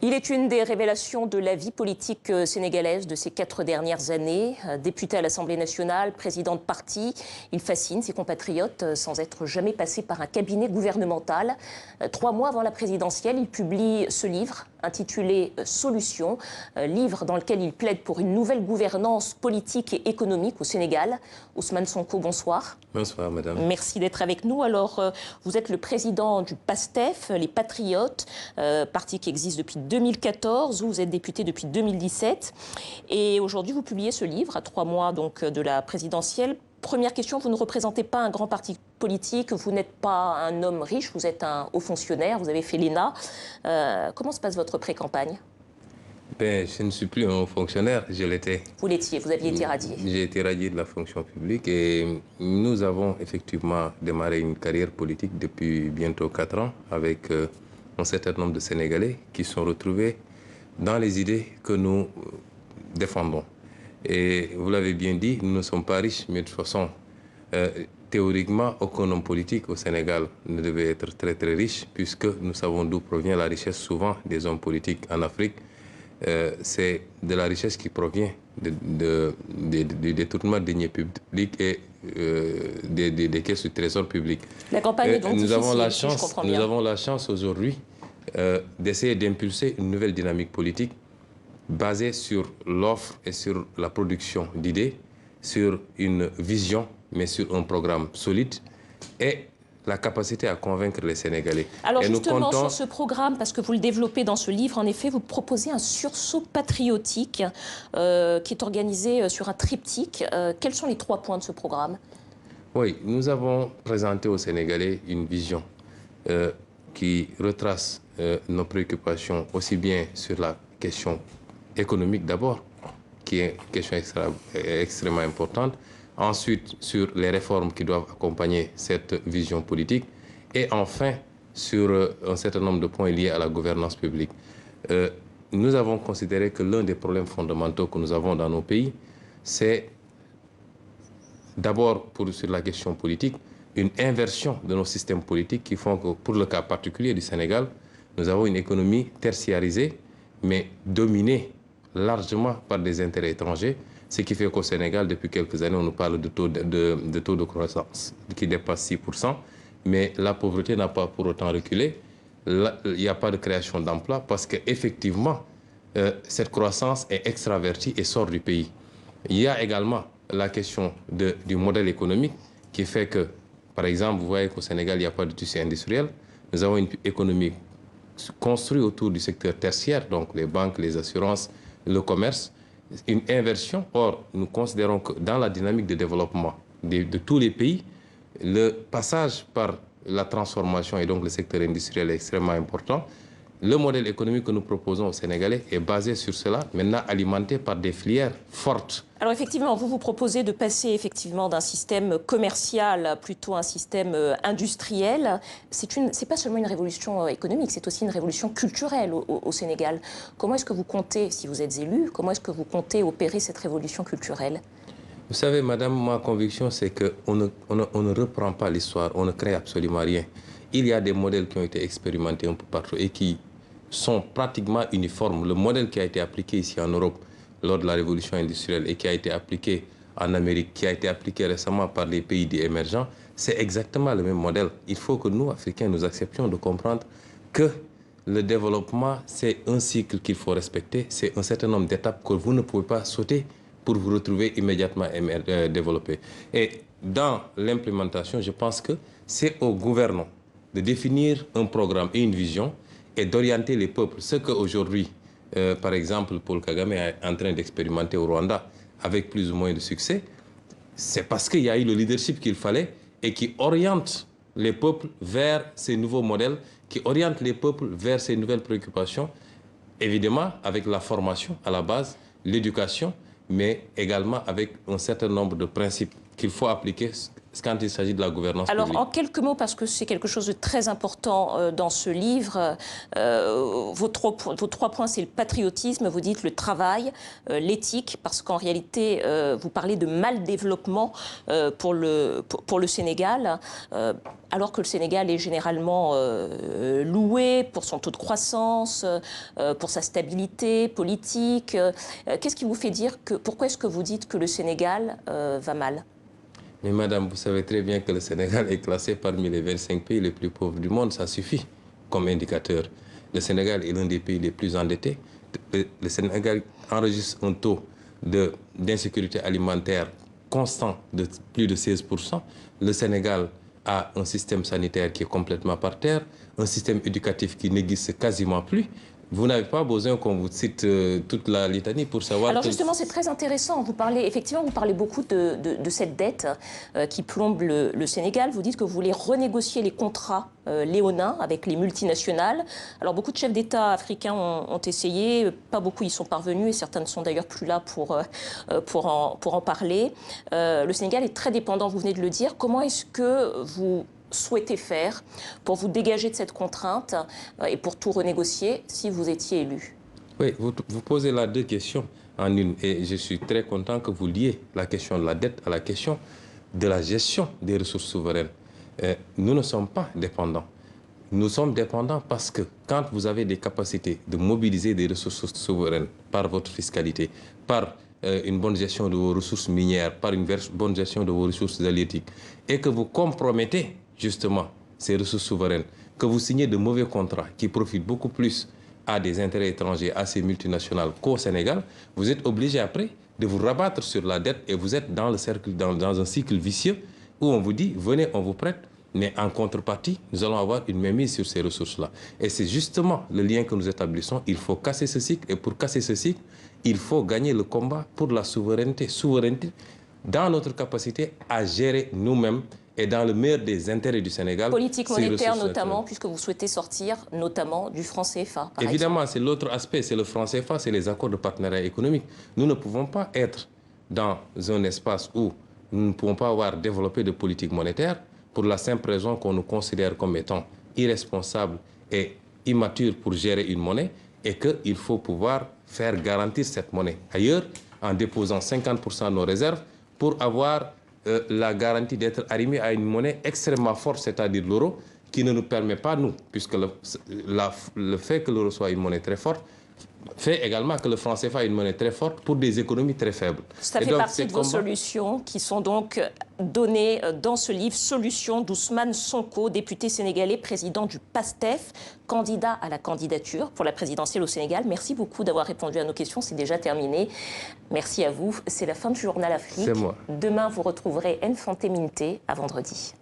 Il est une des révélations de la vie politique sénégalaise de ces 4 dernières années. Député à l'Assemblée nationale, président de parti, il fascine ses compatriotes sans être jamais passé par un cabinet gouvernemental. 3 mois avant la présidentielle, il publie ce livre intitulé « Solutions », livre dans lequel il plaide pour une nouvelle gouvernance politique et économique au Sénégal. Ousmane Sonko, bonsoir. Bonsoir, madame. Merci d'être avec nous. Alors, vous êtes le président du PASTEF, les Patriotes, parti qui existe depuis 2014, vous êtes député depuis 2017. Et aujourd'hui, vous publiez ce livre, à 3 mois donc, de la présidentielle. Première question, vous ne représentez pas un grand parti politique, vous n'êtes pas un homme riche, vous êtes un haut fonctionnaire, vous avez fait l'ENA. Comment se passe votre pré-campagne ? Ben, je ne suis plus un haut fonctionnaire, je l'étais. Vous l'étiez, vous aviez été radié. J'ai été radié de la fonction publique et nous avons effectivement démarré une carrière politique depuis bientôt 4 ans avec un certain nombre de Sénégalais qui sont retrouvés dans les idées que nous défendons. Et vous l'avez bien dit, nous ne sommes pas riches, mais de toute façon, théoriquement, aucun homme politique au Sénégal ne devait être très très riche, puisque nous savons d'où provient la richesse souvent des hommes politiques en Afrique. C'est de la richesse qui provient du détournement des deniers publics et des caisses du trésor public. La campagne est donc nous difficile, avons la si chance, je comprends nous bien. avons la chance aujourd'hui d'essayer d'impulser une nouvelle dynamique politique basée sur l'offre et sur la production d'idées, sur une vision, mais sur un programme solide et la capacité à convaincre les Sénégalais. Alors et justement, sur ce programme, parce que vous le développez dans ce livre, en effet, vous proposez un sursaut patriotique qui est organisé sur un triptyque. Quels sont les 3 points de ce programme ? Oui, nous avons présenté aux Sénégalais une vision qui retrace nos préoccupations aussi bien sur la question économique d'abord, qui est une question extrêmement importante, ensuite sur les réformes qui doivent accompagner cette vision politique, et enfin sur un certain nombre de points liés à la gouvernance publique. Nous avons considéré que l'un des problèmes fondamentaux que nous avons dans nos pays, c'est d'abord sur la question politique, une inversion de nos systèmes politiques qui font que, pour le cas particulier du Sénégal, nous avons une économie tertiarisée, mais dominée largement par des intérêts étrangers, ce qui fait qu'au Sénégal, depuis quelques années, on nous parle de taux de croissance qui dépasse 6%, mais la pauvreté n'a pas pour autant reculé. Il n'y a pas de création d'emplois parce qu'effectivement, cette croissance est extravertie et sort du pays. Il y a également la question du modèle économique qui fait que, par exemple, vous voyez qu'au Sénégal, il n'y a pas de tissu industriel. Nous avons une économie construite autour du secteur tertiaire, donc les banques, les assurances, le commerce, une inversion. Or, nous considérons que dans la dynamique de développement de tous les pays, le passage par la transformation et donc le secteur industriel est extrêmement important. Le modèle économique que nous proposons aux Sénégalais est basé sur cela, maintenant alimenté par des filières fortes. Alors effectivement, vous proposez de passer effectivement d'un système commercial plutôt à un système industriel. C'est pas seulement une révolution économique, c'est aussi une révolution culturelle au Sénégal. Comment est-ce que vous comptez, si vous êtes élu, comment est-ce que vous comptez opérer cette révolution culturelle ? Vous savez, madame, ma conviction, c'est qu'on ne reprend pas l'histoire, on ne crée absolument rien. Il y a des modèles qui ont été expérimentés un peu partout et qui sont pratiquement uniformes. Le modèle qui a été appliqué ici en Europe lors de la révolution industrielle et qui a été appliqué en Amérique, qui a été appliqué récemment par les pays dits émergents, c'est exactement le même modèle. Il faut que nous, Africains, nous acceptions de comprendre que le développement, c'est un cycle qu'il faut respecter, c'est un certain nombre d'étapes que vous ne pouvez pas sauter pour vous retrouver immédiatement développé. Et dans l'implémentation, je pense que c'est aux gouvernants de définir un programme et une vision et d'orienter les peuples. Ce qu'aujourd'hui, par exemple, Paul Kagame est en train d'expérimenter au Rwanda avec plus ou moins de succès, c'est parce qu'il y a eu le leadership qu'il fallait et qui oriente les peuples vers ces nouveaux modèles, qui oriente les peuples vers ces nouvelles préoccupations, évidemment avec la formation à la base, l'éducation, mais également avec un certain nombre de principes qu'il faut appliquer quand il s'agit de la gouvernance Alors, publique. en quelques mots, parce que c'est quelque chose de très important dans ce livre, vos trois points, c'est le patriotisme, vous dites le travail, l'éthique, parce qu'en réalité, vous parlez de mal-développement pour le Sénégal, alors que le Sénégal est généralement loué pour son taux de croissance, pour sa stabilité politique. Qu'est-ce qui vous fait dire que... Pourquoi est-ce que vous dites que le Sénégal va mal ? Mais madame, vous savez très bien que le Sénégal est classé parmi les 25 pays les plus pauvres du monde. Ça suffit comme indicateur. Le Sénégal est l'un des pays les plus endettés. Le Sénégal enregistre un taux d'insécurité alimentaire constant de plus de 16%. Le Sénégal a un système sanitaire qui est complètement par terre, un système éducatif qui n'existe quasiment plus. Vous n'avez pas besoin qu'on vous cite toute la litanie pour savoir... Alors justement, c'est très intéressant. Vous parlez beaucoup de cette dette qui plombe le Sénégal. Vous dites que vous voulez renégocier les contrats léonins avec les multinationales. Alors beaucoup de chefs d'État africains ont essayé, pas beaucoup y sont parvenus et certains ne sont d'ailleurs plus là pour en parler. Le Sénégal est très dépendant, vous venez de le dire. Comment est-ce que vous souhaitez faire pour vous dégager de cette contrainte et pour tout renégocier si vous étiez élu? Oui, vous posez là deux questions en une et je suis très content que vous liez la question de la dette à la question de la gestion des ressources souveraines. Nous ne sommes pas dépendants. Nous sommes dépendants parce que quand vous avez des capacités de mobiliser des ressources souveraines par votre fiscalité, par une bonne gestion de vos ressources minières, par une bonne gestion de vos ressources halieutiques, et que vous compromettez justement ces ressources souveraines, que vous signez de mauvais contrats qui profitent beaucoup plus à des intérêts étrangers, à ces multinationales qu'au Sénégal, vous êtes obligé après de vous rabattre sur la dette et vous êtes dans un cycle vicieux où on vous dit, venez, on vous prête, mais en contrepartie, nous allons avoir une mainmise sur ces ressources-là. Et c'est justement le lien que nous établissons. Il faut casser ce cycle et pour casser ce cycle, il faut gagner le combat pour la souveraineté. Souveraineté dans notre capacité à gérer nous-mêmes et dans le meilleur des intérêts du Sénégal. Politique monétaire notamment, puisque vous souhaitez sortir notamment du franc CFA. Évidemment, c'est l'autre aspect, c'est le franc CFA, c'est les accords de partenariat économique. Nous ne pouvons pas être dans un espace où nous ne pouvons pas avoir développé de politique monétaire pour la simple raison qu'on nous considère comme étant irresponsables et immatures pour gérer une monnaie et qu'il faut pouvoir faire garantir cette monnaie ailleurs en déposant 50% de nos réserves pour avoir la garantie d'être arrimé à une monnaie extrêmement forte, c'est-à-dire l'euro, qui ne nous permet pas, nous, puisque le fait que l'euro soit une monnaie très forte, fait également que le franc CFA est une monnaie très forte pour des économies très faibles. Ça fait partie de vos solutions qui sont donc données dans ce livre, Solutions d'Ousmane Sonko, député sénégalais, président du PASTEF, candidat à la candidature pour la présidentielle au Sénégal. Merci beaucoup d'avoir répondu à nos questions, c'est déjà terminé. Merci à vous, c'est la fin du Journal Afrique. C'est moi. Demain, vous retrouverez Nfanté Minte à vendredi.